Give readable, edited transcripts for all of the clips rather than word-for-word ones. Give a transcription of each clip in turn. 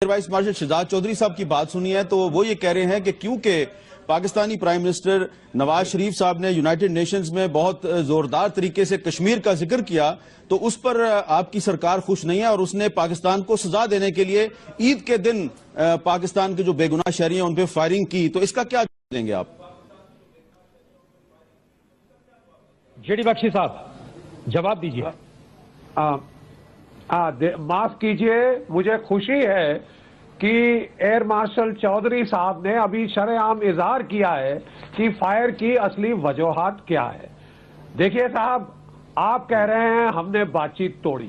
Vice marshal Shahzad Chaudhry صاحب کی بات سنی ہے تو وہ یہ کہہ رہے ہیں کہ کیونکہ پاکستانی پرائم منسٹر نواز شریف صاحب نے یونائٹڈ نیشنز میں بہت زوردار طریقے سے کشمیر کا ذکر کیا تو اس پر آپ کی سرکار خوش نہیں ہے اور اس نے پاکستان کو سزا دینے کے لیے عید کے دن پاکستان کے جو بے گناہ شہری ہیں ان پہ فائرنگ کی، تو اس کا کیا جواب دیں گے آپ؟ جے ڈی بخشی صاحب جواب دیجیے۔ معاف کیجئے، مجھے خوشی ہے کہ ایئر مارشل چودھری صاحب نے ابھی شرح عام اظہار کیا ہے کہ فائر کی اصلی وجوہات کیا ہے۔ دیکھیے صاحب، آپ کہہ رہے ہیں ہم نے بات چیت توڑی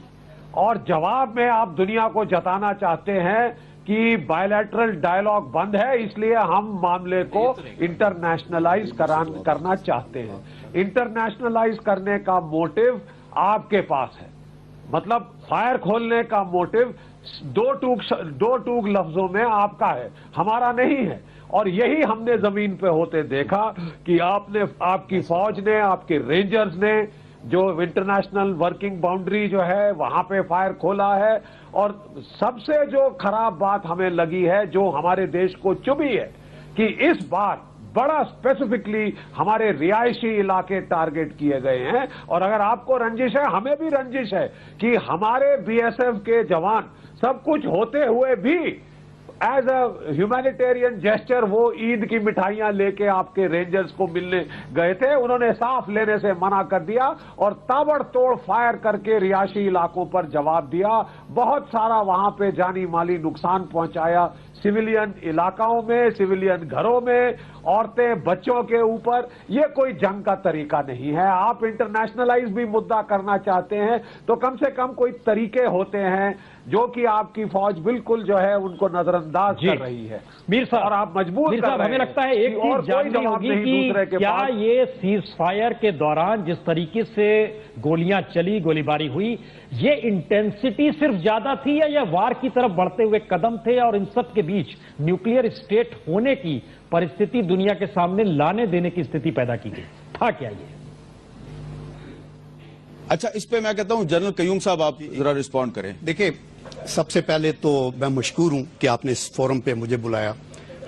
اور جواب میں آپ دنیا کو جتانا چاہتے ہیں کہ بائیلیٹرل ڈائیلاگ بند ہے، اس لیے ہم معاملے کو انٹرنیشنلائز کرنا چاہتے ہیں۔ انٹرنیشنلائز کرنے کا موٹیو آپ کے پاس ہے، مطلب فائر کھولنے کا موٹیو دو ٹوک لفظوں میں آپ کا ہے، ہمارا نہیں ہے۔ اور یہی ہم نے زمین پہ ہوتے دیکھا کہ آپ کی فوج نے، آپ کے رینجرز نے جو انٹرنیشنل ورکنگ باؤنڈری جو ہے وہاں پہ فائر کھولا ہے۔ اور سب سے جو خراب بات ہمیں لگی ہے، جو ہمارے دیش کو چبھی ہے، کہ اس بار بڑا اسپیسیفکلی ہمارے رہائشی علاقے ٹارگٹ کیے گئے ہیں۔ اور اگر آپ کو رنجش ہے، ہمیں بھی رنجش ہے کہ ہمارے بی ایس ایف کے جوان سب کچھ ہوتے ہوئے بھی ایز اے ہیومینیٹیرین جیسچر وہ عید کی مٹھائیاں لے کے آپ کے رینجرز کو ملنے گئے تھے، انہوں نے صاف لینے سے منع کر دیا اور تابڑ توڑ فائر کر کے رہائشی علاقوں پر جواب دیا۔ بہت سارا وہاں پہ جانی مالی نقصان پہنچایا، سویلین علاقوں میں، سویلین گھروں میں، عورتیں بچوں کے اوپر۔ یہ کوئی جنگ کا طریقہ نہیں ہے۔ آپ انٹرنیشنلائز بھی مدعا کرنا چاہتے ہیں تو کم سے کم کوئی طریقے ہوتے ہیں جو کہ آپ کی فوج بالکل جو ہے ان کو نظر انداز کر رہی ہے۔ میر صاحب، اور آپ مجبور کر رہے ہیں۔ ہمیں لگتا ہے ایک چیز جاننی ہوگی کہ کیا یہ سیز فائر کے دوران جس طریقے سے گولیاں چلی، گولی باری ہوئی، یہ انٹینسٹی صرف زیادہ تھی یا وار کی طرف بڑھتے ہوئے قدم تھے اور ان سب کے بیچ نیوکلیئر اسٹیٹ ہونے کی پرستھتی دنیا کے سامنے لانے دینے کی استھتی پیدا کی گئی تھا؟ کیا یہ؟ اچھا، اس پہ میں کہتا ہوں جنرل قیوم صاحب آپ ذرا رسپونڈ کریں۔ دیکھیں، سب سے پہلے تو میں مشکور ہوں کہ آپ نے اس فورم پہ مجھے بلایا،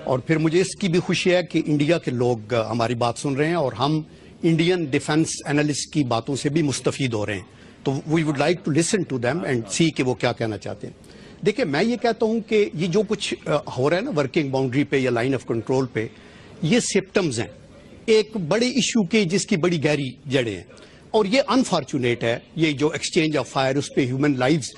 اور پھر مجھے اس کی بھی خوشی ہے کہ انڈیا کے لوگ ہماری بات سن رہے ہیں اور ہم انڈین ڈیفنس انالسٹ کی باتوں سے بھی مستفید ہو رہے ہیں، تو we would like to listen to them and see کہ وہ کیا کہنا چاہتے ہیں۔ دیکھیں، میں یہ کہتا ہوں کہ یہ جو کچھ ہو رہا ہے نا ورکنگ باؤنڈری پہ یا لائن آف کنٹرول پہ، یہ سمپٹمز ہیں ایک بڑے ایشو کے جس کی بڑی گہری جڑیں ہیں، اور یہ انفارچونیٹ ہے۔ یہ جو ایکسچینج آف فائر، اس پہ ہیومن لائفز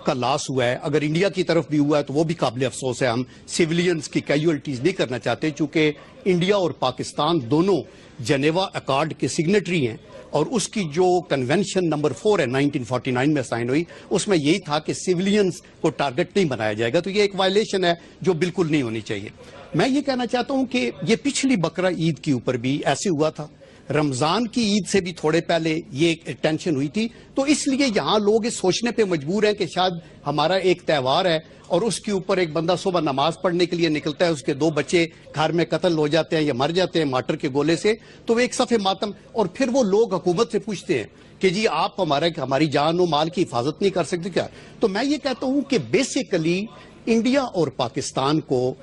کا لاس ہوا ہے، اگر انڈیا کی طرف بھی ہوا ہے تو وہ بھی قابل افسوس ہے۔ ہم سیولینز کی کیجولٹیز نہیں کرنا چاہتے، چونکہ انڈیا اور پاکستان دونوں جنیوا ایکارڈ کے سگنیٹری ہیں، اور اس کی جو کنونشن نمبر 4 ہے 1949 میں سائن ہوئی، اس میں یہی تھا کہ سیولینز کو ٹارگٹ نہیں بنایا جائے گا، تو یہ ایک وائلیشن ہے جو بالکل نہیں ہونی چاہیے۔ میں یہ کہنا چاہتا ہوں کہ یہ پچھلی بقرہ عید کے اوپر بھی ایسے ہوا تھا، رمضان کی عید سے بھی تھوڑے پہلے یہ ٹینشن ہوئی تھی، تو اس لیے یہاں لوگ اس سوچنے پہ مجبور ہیں کہ شاید ہمارا ایک تہوار ہے اور اس کے اوپر ایک بندہ صبح نماز پڑھنے کے لیے نکلتا ہے، اس کے 2 بچے گھر میں قتل ہو جاتے ہیں یا مر جاتے ہیں مارٹر کے گولے سے، تو وہ ایک صف ماتم، اور پھر وہ لوگ حکومت سے پوچھتے ہیں کہ جی آپ ہماری جان و مال کی حفاظت نہیں کر سکتے کیا؟ تو میں یہ کہتا ہوں کہ بیسیکلی انڈیا اور پاکستان کو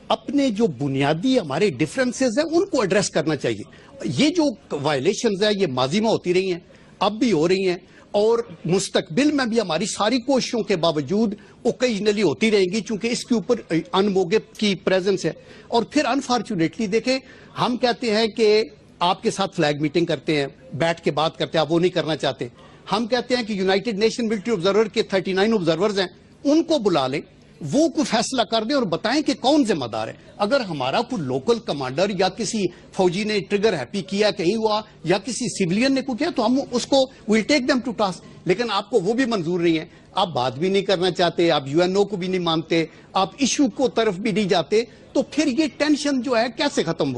اپنے جو بنیادی ہمارے ڈیفرنسز ہیں ان کو ایڈریس کرنا چاہیے۔ یہ جو وائلیشنز ہیں یہ ماضی میں ہوتی رہی ہیں، اب بھی ہو رہی ہیں، اور مستقبل میں بھی ہماری ساری کوششوں کے باوجود اوکیجنلی ہوتی رہیں گی، چونکہ اس کے اوپر انموگب کی پریزنس ہے۔ اور پھر انفارچونیٹلی دیکھیں، ہم کہتے ہیں کہ آپ کے ساتھ فلیگ میٹنگ کرتے ہیں، بیٹھ کے بات کرتے ہیں، آپ وہ نہیں کرنا چاہتے۔ ہم کہتے ہیں کہ یونائٹڈ نیشن ملٹری آبزرور کے 39 آبزرورز ہیں، ان کو بلا لیں، وہ کوئی فیصلہ کر دیں اور بتائیں کہ کون ذمہ دار ہے۔ اگر ہمارا کوئی لوکل کمانڈر یا کسی فوجی نے ٹریگر ہیپی کیا کہیں ہوا یا کسی سیولین نے کوئی کیا تو ہم اس کو we'll take them to task, لیکن آپ کو وہ بھی منظور نہیں ہے، آپ بات بھی نہیں کرنا چاہتے، آپ UN کو بھی نہیں مانتے، آپ ایشو کو طرف بھی نہیں جاتے، تو پھر یہ ٹینشن جو ہے کیسے ختم ہوگی؟